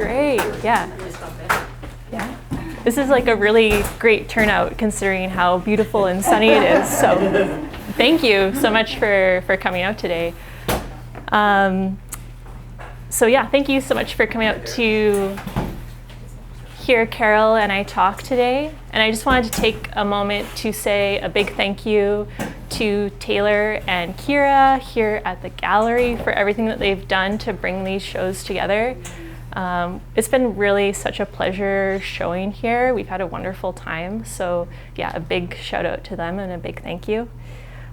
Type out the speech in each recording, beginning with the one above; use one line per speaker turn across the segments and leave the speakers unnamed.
Great, yeah. Yeah. This is like a really great turnout considering how beautiful and sunny it is. So thank you so much for coming out today. So yeah, thank you so much for coming out to hear Carol and I talk today. And I just wanted to take a moment to say a big thank you to Taylor and Kira here at the gallery for everything that they've done to bring these shows together. It's been really such a pleasure showing here. We've had a wonderful time. So yeah, a big shout out to them and a big thank you.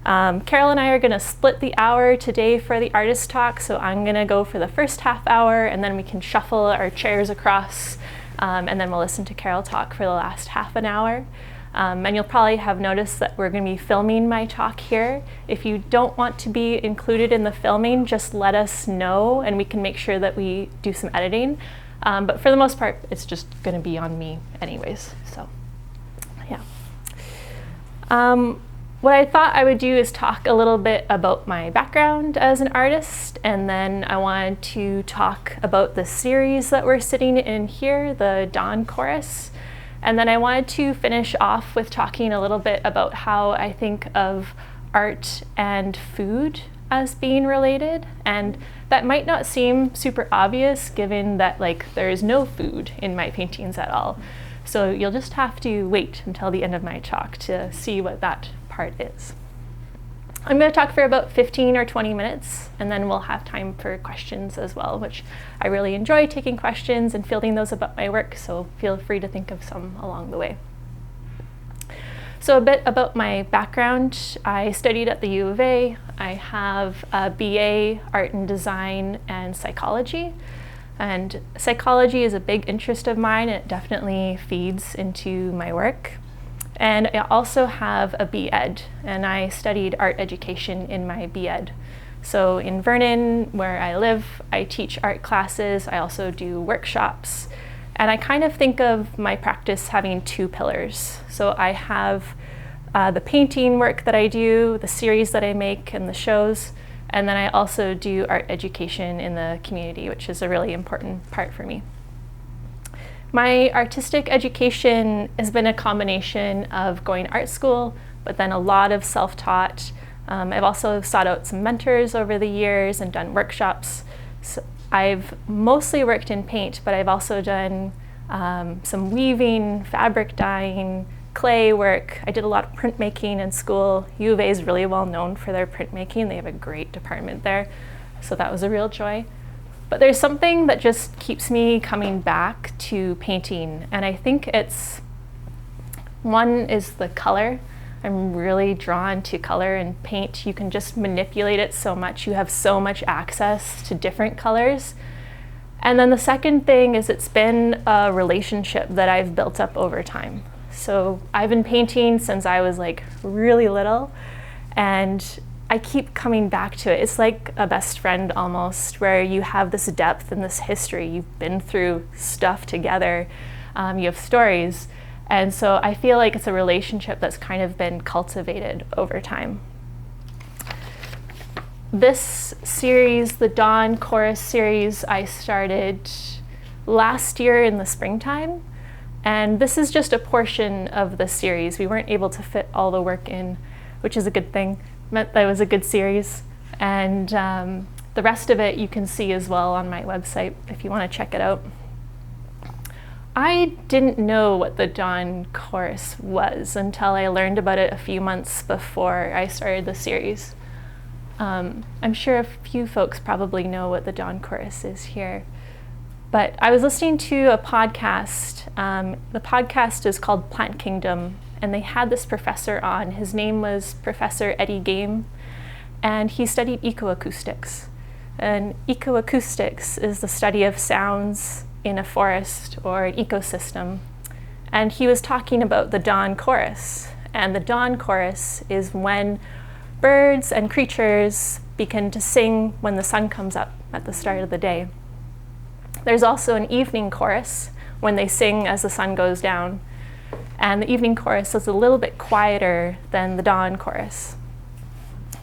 Carol and I are going to split the hour today for the artist talk. So I'm going to go for the first half hour and then we can shuffle our chairs across and then we'll listen to Carol talk for the last half an hour. And you'll probably have noticed that we're going to be filming my talk here. If you don't want to be included in the filming, just let us know and we can make sure that we do some editing. But for the most part, it's just going to be on me anyways. So, yeah. What I thought I would do is talk a little bit about my background as an artist, and then I wanted to talk about the series that we're sitting in here, the Dawn Chorus. And then I wanted to finish off with talking a little bit about how I think of art and food as being related. And that might not seem super obvious given that there is no food in my paintings at all. So you'll just have to wait until the end of my talk to see what that part is. I'm going to talk for about 15 or 20 minutes, and then we'll have time for questions as well, which I really enjoy taking questions and fielding those about my work, so feel free to think of some along the way. So a bit about my background. I studied at the U of A. I have a BA, Art and Design, and Psychology. And psychology is a big interest of mine, and it definitely feeds into my work. And I also have a B.Ed, and I studied art education in my B.Ed. So in Vernon, where I live, I teach art classes. I also do workshops. And I kind of think of my practice having two pillars. So I have the painting work that I do, the series that I make, and the shows. And then I also do art education in the community, which is a really important part for me. My artistic education has been a combination of going to art school, but then a lot of self-taught. I've also sought out some mentors over the years and done workshops. So I've mostly worked in paint, but I've also done some weaving, fabric dyeing, clay work. I did a lot of printmaking in school. U of A is really well known for their printmaking. They have a great department there, so that was a real joy. But there's something that just keeps me coming back to painting, and I think one is the color. I'm really drawn to color and paint. You can just manipulate it so much. You have so much access to different colors. And then the second thing is it's been a relationship that I've built up over time. So I've been painting since I was really little, and I keep coming back to it. It's like a best friend almost, where you have this depth and this history. You've been through stuff together. You have stories. And so I feel like it's a relationship that's kind of been cultivated over time. This series, the Dawn Chorus series, I started last year in the springtime. And this is just a portion of the series. We weren't able to fit all the work in, which is a good thing. Meant that it was a good series. And the rest of it you can see as well on my website if you want to check it out. I didn't know what the Dawn Chorus was until I learned about it a few months before I started the series. I'm sure a few folks probably know what the Dawn Chorus is here. But I was listening to a podcast. The podcast is called Plant Kingdom, and they had this professor on. His name was Professor Eddie Game, and he studied ecoacoustics. And ecoacoustics is the study of sounds in a forest or an ecosystem. And he was talking about the Dawn Chorus. And the Dawn Chorus is when birds and creatures begin to sing when the sun comes up at the start of the day. There's also an evening chorus when they sing as the sun goes down. And the evening chorus is a little bit quieter than the dawn chorus.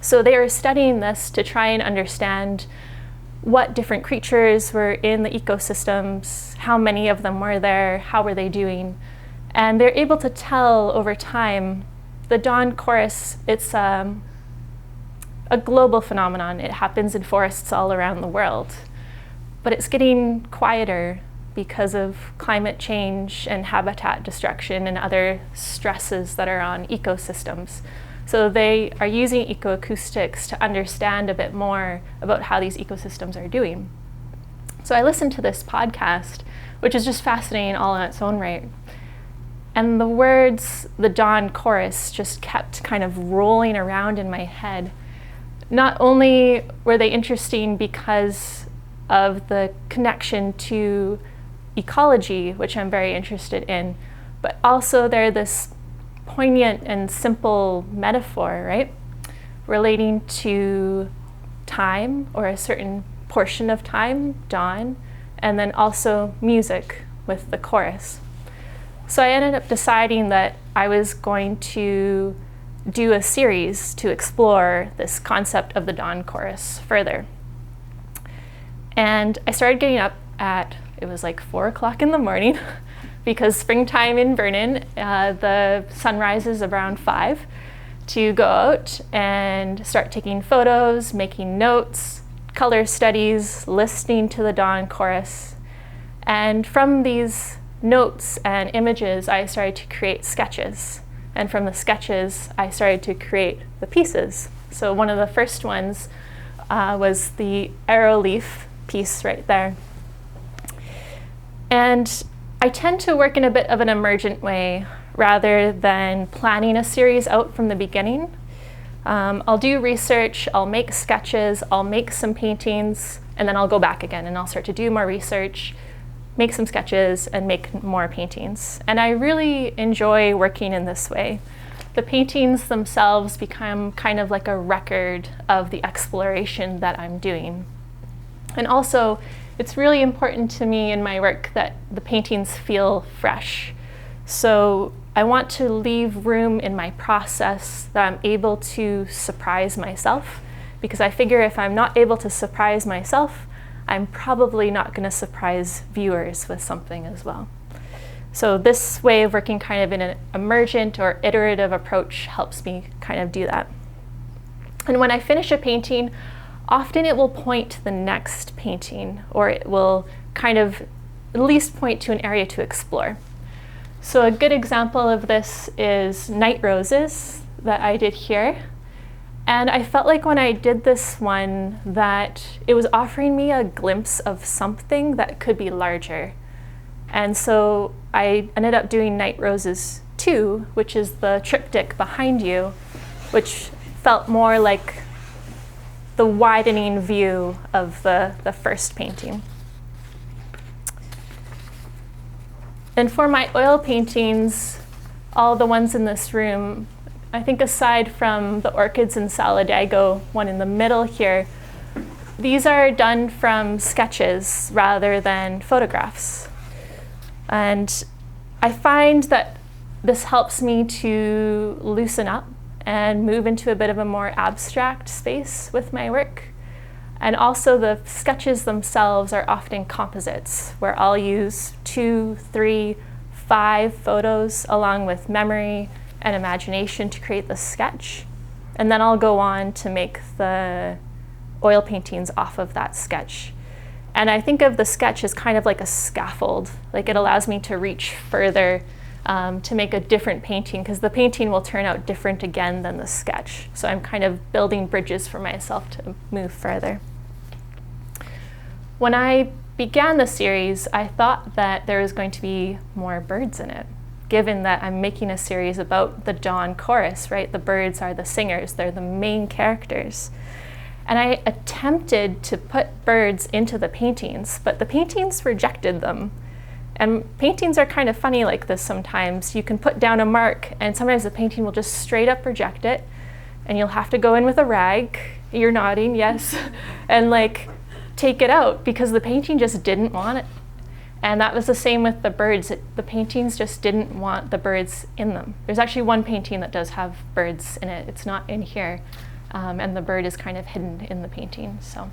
So they were studying this to try and understand what different creatures were in the ecosystems, how many of them were there, how were they doing. And they're able to tell over time. The dawn chorus, it's a global phenomenon. It happens in forests all around the world. But it's getting quieter because of climate change and habitat destruction and other stresses that are on ecosystems. So they are using ecoacoustics to understand a bit more about how these ecosystems are doing. So I listened to this podcast, which is just fascinating all in its own right. And the words, the dawn chorus, just kept kind of rolling around in my head. Not only were they interesting because of the connection to ecology, which I'm very interested in, but also they're this poignant and simple metaphor, right? Relating to time, or a certain portion of time, dawn, and then also music with the chorus. So I ended up deciding that I was going to do a series to explore this concept of the dawn chorus further. And I started getting up it was like 4 o'clock in the morning, because springtime in Vernon, the sun rises around 5, to go out and start taking photos, making notes, color studies, listening to the dawn chorus. And from these notes and images, I started to create sketches. And from the sketches, I started to create the pieces. So one of the first ones was the arrow leaf piece right there. And I tend to work in a bit of an emergent way rather than planning a series out from the beginning. I'll do research, I'll make sketches, I'll make some paintings, and then I'll go back again and I'll start to do more research, make some sketches, and make more paintings. And I really enjoy working in this way. The paintings themselves become kind of like a record of the exploration that I'm doing. And also, it's really important to me in my work that the paintings feel fresh. So I want to leave room in my process that I'm able to surprise myself, because I figure if I'm not able to surprise myself, I'm probably not going to surprise viewers with something as well. So this way of working kind of in an emergent or iterative approach helps me kind of do that. And when I finish a painting, often it will point to the next painting, or it will kind of at least point to an area to explore. So a good example of this is night roses that I did here. And I felt like when I did this one that it was offering me a glimpse of something that could be larger. And so I ended up doing Night Roses 2, which is the triptych behind you, which felt more like the widening view of the first painting. And for my oil paintings, all the ones in this room, I think aside from the orchids in Solidago, one in the middle here, these are done from sketches rather than photographs. And I find that this helps me to loosen up and move into a bit of a more abstract space with my work. And also the sketches themselves are often composites, where I'll use 2, 3, 5 photos along with memory and imagination to create the sketch. And then I'll go on to make the oil paintings off of that sketch. And I think of the sketch as kind of like a scaffold, like it allows me to reach further to make a different painting, because the painting will turn out different again than the sketch. So I'm kind of building bridges for myself to move further. When I began the series, I thought that there was going to be more birds in it, given that I'm making a series about the dawn chorus, right? The birds are the singers, they're the main characters. And I attempted to put birds into the paintings, but the paintings rejected them. And paintings are kind of funny like this sometimes. You can put down a mark, and sometimes the painting will just straight up reject it, and you'll have to go in with a rag, you're nodding, yes, and like take it out because the painting just didn't want it. And that was the same with the birds. The paintings just didn't want the birds in them. There's actually one painting that does have birds in it. It's not in here. And the bird is kind of hidden in the painting. So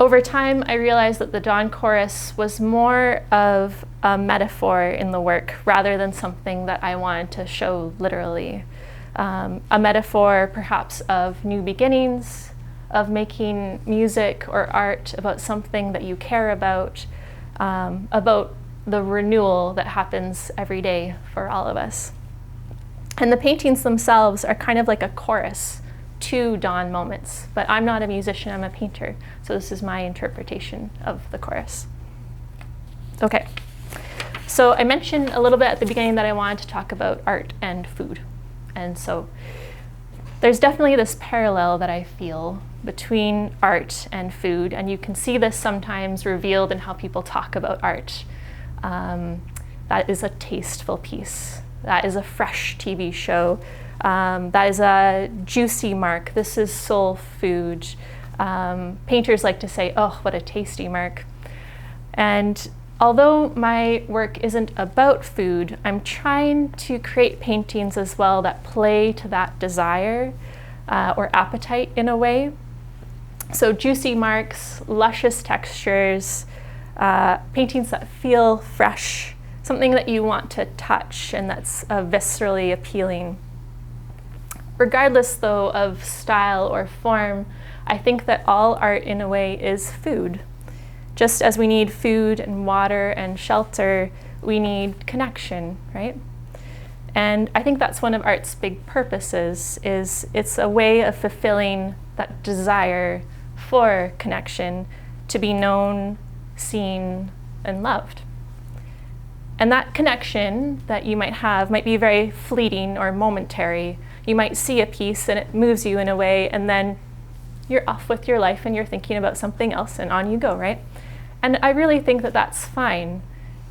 over time, I realized that the dawn chorus was more of a metaphor in the work rather than something that I wanted to show literally. A metaphor perhaps of new beginnings, of making music or art about something that you care about the renewal that happens every day for all of us. And the paintings themselves are kind of like a chorus to dawn moments, but I'm not a musician, I'm a painter, so this is my interpretation of the chorus. Okay, so I mentioned a little bit at the beginning that I wanted to talk about art and food. And so there's definitely this parallel that I feel between art and food, and you can see this sometimes revealed in how people talk about art. That is a tasteful piece. That is a fresh TV show. That is a juicy mark. This is soul food. Painters like to say, oh, what a tasty mark. And although my work isn't about food, I'm trying to create paintings as well that play to that desire or appetite in a way. So juicy marks, luscious textures, paintings that feel fresh, something that you want to touch and that's viscerally appealing. Regardless, though, of style or form, I think that all art, in a way, is food. Just as we need food and water and shelter, we need connection, right? And I think that's one of art's big purposes, is it's a way of fulfilling that desire for connection, to be known, seen, and loved. And that connection that you might have might be very fleeting or momentary. You might see a piece and it moves you in a way, and then you're off with your life and you're thinking about something else and on you go, right? And I really think that that's fine,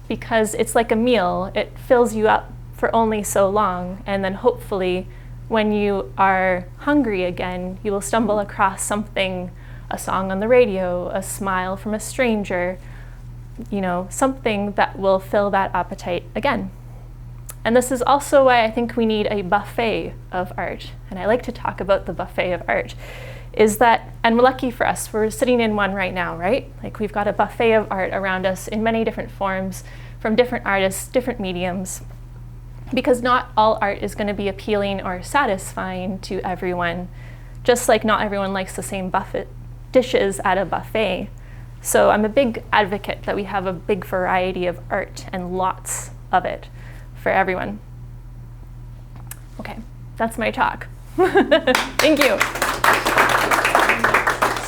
because it's like a meal. It fills you up for only so long, and then hopefully when you are hungry again, you will stumble across something, a song on the radio, a smile from a stranger, something that will fill that appetite again. And this is also why I think we need a buffet of art. And I like to talk about the buffet of art. Is that, and lucky for us, we're sitting in one right now, right? Like we've got a buffet of art around us in many different forms, from different artists, different mediums. Because not all art is going to be appealing or satisfying to everyone. Just like not everyone likes the same dishes at a buffet. So I'm a big advocate that we have a big variety of art and lots of it for everyone. Okay, that's my talk. Thank you.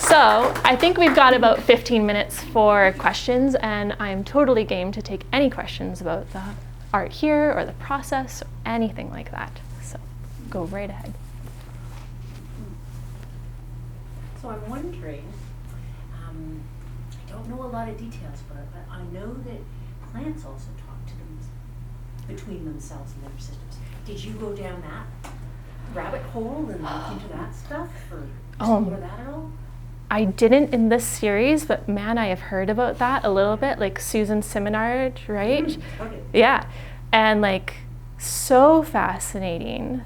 So I think we've got about 15 minutes for questions, and I'm totally game to take any questions about the art here or the process or anything like that. So go right ahead.
So I'm wondering, I don't know a lot of details about it, but I know that plants also talk to them between themselves and their systems. Did you go down that rabbit hole and look into that stuff, or explore that at all?
I didn't in this series, but man, I have heard about that a little bit, like Susan Simonard, right?
Okay.
Yeah, and like so fascinating.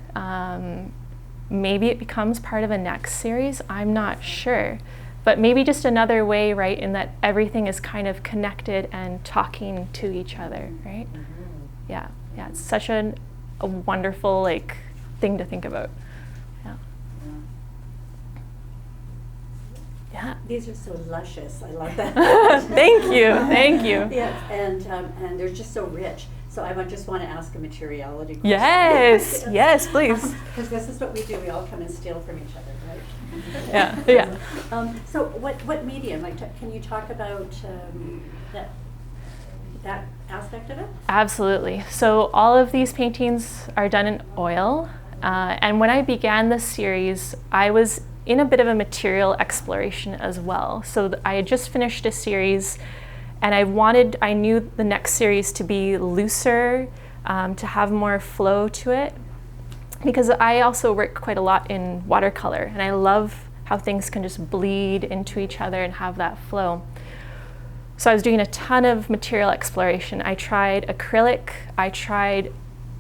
Maybe it becomes part of a next series, I'm not sure. But maybe just another way, right, in that everything is kind of connected and talking to each other, right? Mm-hmm. Yeah, it's such a wonderful thing to think about. Yeah.
These are so luscious. I love that.
Thank you.
Yes, and they're just so rich. So I just want to ask a materiality question.
Yes, please.
Because this is what we do. We all come and steal from each other, right?
Yeah.
So what medium? Can you talk about that aspect of it?
Absolutely. So all of these paintings are done in oil. And when I began this series, I was in a bit of a material exploration as well. So I had just finished a series, and I knew the next series to be looser, to have more flow to it, because I also work quite a lot in watercolor, and I love how things can just bleed into each other and have that flow. So I was doing a ton of material exploration. I tried acrylic, I tried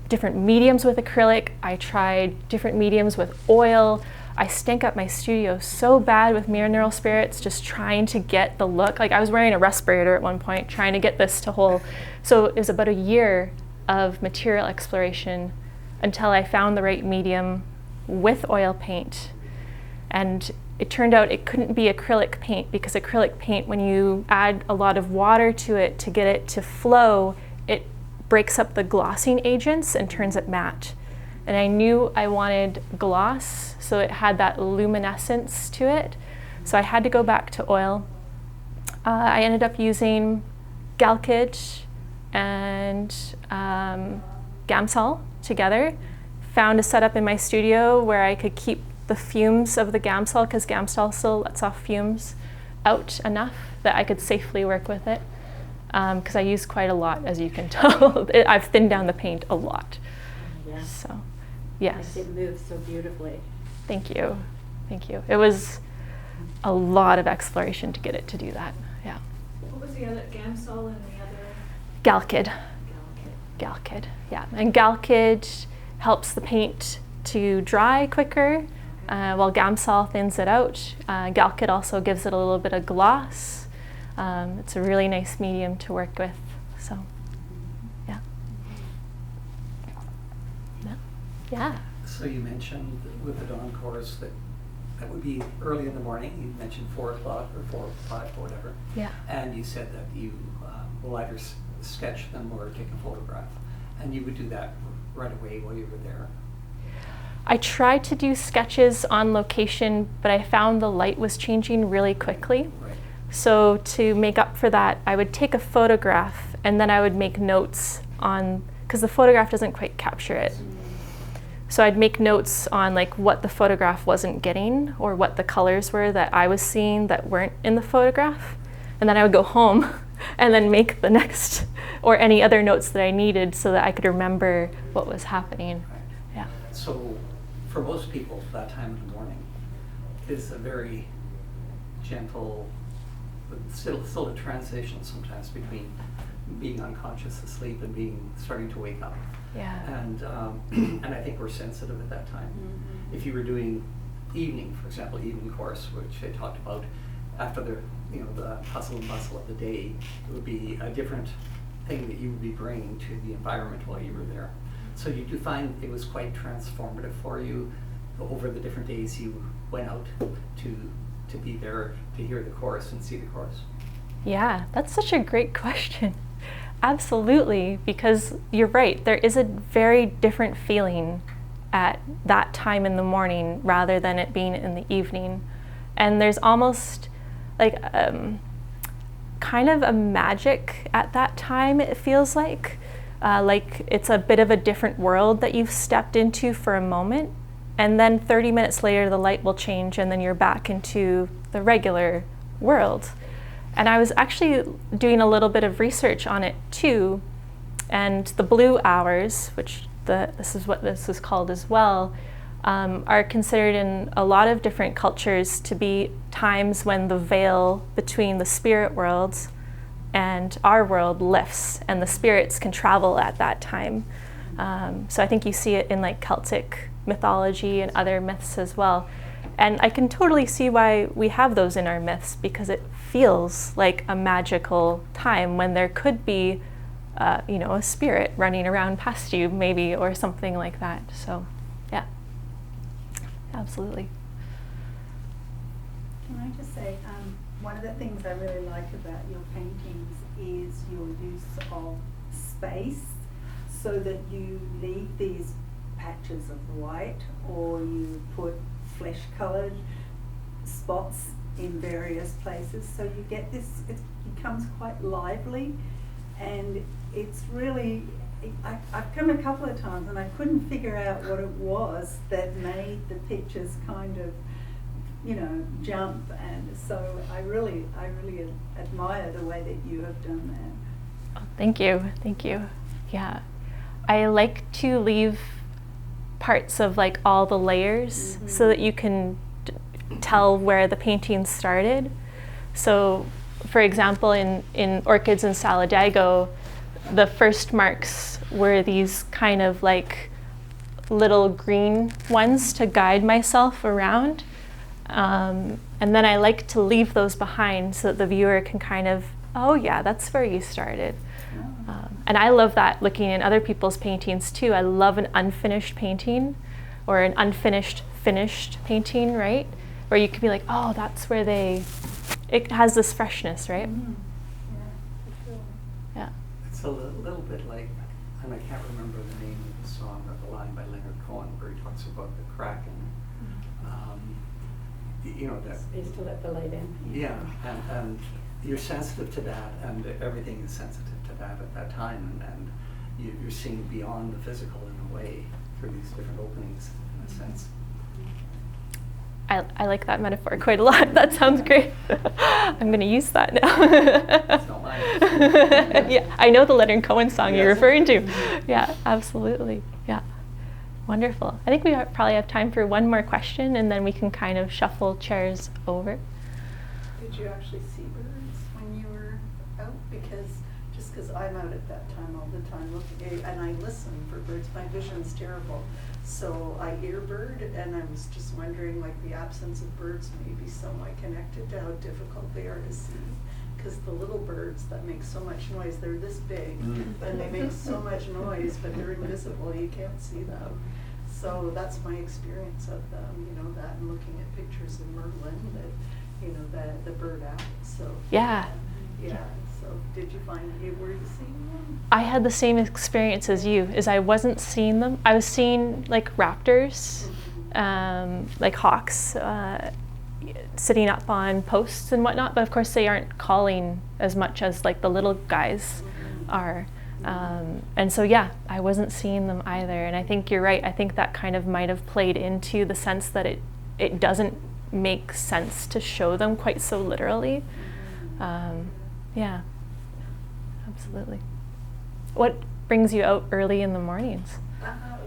different mediums with acrylic, I tried different mediums with oil, I stank up my studio so bad with mineral spirits, just trying to get the look. Like I was wearing a respirator at one point, trying to get this to hold. So it was about a year of material exploration until I found the right medium with oil paint. And it turned out it couldn't be acrylic paint, because acrylic paint, when you add a lot of water to it to get it to flow, it breaks up the glossing agents and turns it matte. And I knew I wanted gloss, so it had that luminescence to it. So I had to go back to oil. I ended up using Galkid and Gamsol together. Found a setup in my studio where I could keep the fumes of the Gamsol, because Gamsol still lets off fumes, out enough that I could safely work with it. Because I use quite a lot, as you can tell. I've thinned down the paint a lot.
Yeah.
So, yes.
It moves so beautifully.
Thank you. Thank you. It was a lot of exploration to get it to do that. Yeah.
What was the other, Gamsol and the other?
Galkid. Galkid, yeah. And Galkid helps the paint to dry quicker, while Gamsol thins it out. Galkid also gives it a little bit of gloss. It's a really nice medium to work with. So, yeah. Yeah.
So you mentioned with the dawn chorus that would be early in the morning. You mentioned 4 o'clock or 4 or 5 or whatever.
Yeah.
And you said that you will either sketch them or take a photograph. And you would do that right away while you were there.
I tried to do sketches on location, but I found the light was changing really quickly.
Right.
So to make up for that, I would take a photograph and then I would make notes on, because the photograph doesn't quite capture it. So I'd make notes on like what the photograph wasn't getting, or what the colors were that I was seeing that weren't in the photograph. And then I would go home and then make the next, or any other notes that I needed, so that I could remember what was happening.
Right.
Yeah.
So for most people, that time in the morning is a very gentle, but still a transition sometimes between being unconscious asleep and starting to wake up.
Yeah.
And I think we're sensitive at that time.
Mm-hmm.
If you were doing evening, for example, evening course, which I talked about, after the hustle and bustle of the day, it would be a different thing that you would be bringing to the environment while you were there. So you do find it was quite transformative for you over the different days you went out to be there to hear the chorus and see the chorus?
Yeah, that's such a great question. Absolutely, because you're right, there is a very different feeling at that time in the morning rather than it being in the evening. And there's almost like kind of a magic at that time, it feels like it's a bit of a different world that you've stepped into for a moment, and then 30 minutes later the light will change and then you're back into the regular world. And I was actually doing a little bit of research on it too, and the blue hours, which this is what this is called as well, are considered in a lot of different cultures to be times when the veil between the spirit worlds and our world lifts, and the spirits can travel at that time. So I think you see it in like Celtic mythology and other myths as well. And I can totally see why we have those in our myths, because it feels like a magical time when there could be, a spirit running around past you maybe, or something like that. So, yeah, absolutely.
Can I just say, one of the things I really like about your paintings is your use of space, so that you leave these patches of white, or you put flesh-coloured spots in various places, so you get this, it becomes quite lively, and it's really, I've come a couple of times and I couldn't figure out what it was that made the pictures kind of, jump, and so I really admire the way that you have done that.
Oh, thank you. Yeah, I like to leave parts of like all the layers, mm-hmm. so that you can tell where the painting started. So, for example, in Orchids in Saladago, the first marks were these kind of like little green ones to guide myself around. And then I like to leave those behind so that the viewer can kind of, oh yeah, that's where you started. And I love that looking in other people's paintings too. I love an unfinished painting or an unfinished finished painting, right? Where you can be like, oh, that's where it has this freshness, right?
Mm-hmm. Yeah, for sure.
Yeah.
It's a little bit like, and I can't remember the name of the song or the line by Leonard Cohen where he talks about the crack and you know that.
Space to let the light in.
Yeah, and you're sensitive to that, and everything is sensitive to that at that time, and you're seeing beyond the physical in a way through these different openings, in a sense.
I like that metaphor quite a lot. That sounds great. I'm going to use that now.
It's not mine.
Yeah, I know the Leonard Cohen song you're
Yes.
referring to. Yeah, absolutely. Yeah, wonderful. I think we probably have time for one more question, and then we can kind of shuffle chairs over.
Did you actually see birds when you were out? Because I'm out at that time all the time looking, and I listen for birds. My vision's terrible. So I hear bird, and I was just wondering, like, the absence of birds may be somewhat connected to how difficult they are to see. Because the little birds that make so much noise, they're this big, and they make so much noise, but they're invisible, you can't see them. So that's my experience of them, you know, that and looking at pictures of Merlin, that, you know, the bird owl, so.
Yeah.
Yeah, so did you find, were you seeing them?
I had the same experience as you, is I wasn't seeing them. I was seeing like raptors, like hawks, sitting up on posts and whatnot, but of course they aren't calling as much as like the little guys are. And so yeah, I wasn't seeing them either. And I think you're right. I think that kind of might have played into the sense that it doesn't make sense to show them quite so literally. Yeah, absolutely. What brings you out early in the mornings?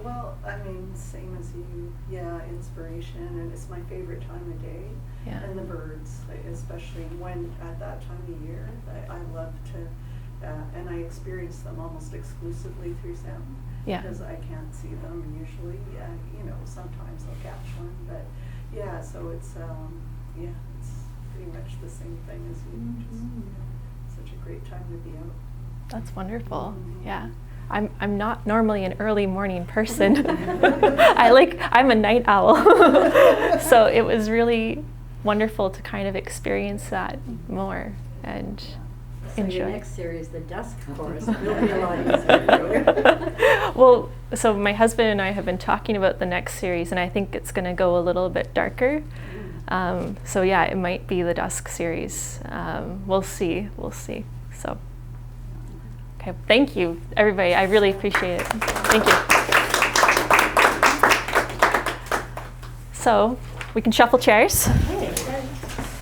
Well, I mean, same as you, yeah, inspiration, and it's my favorite time of day.
Yeah.
And the birds, especially when, at that time of year, I love to, and I experience them almost exclusively through sound.
Yeah.
Because I can't see them usually, you know, sometimes I'll catch one, but yeah, so it's, yeah, it's pretty much the same thing as you, just, you know, such a great time to be out.
That's wonderful.
Mhm.
Yeah. I'm not normally an early morning person. I'm a night owl. So it was really wonderful to kind of experience that more and
So
enjoy.
your next series, the Dusk Chorus, will be a lot easier for you.
Well, so my husband and I have been talking about the next series, and I think it's going to go a little bit darker. So yeah, it might be the Dusk series. We'll see. So, okay, thank you, everybody. I really appreciate it. Thank you. So we can shuffle chairs.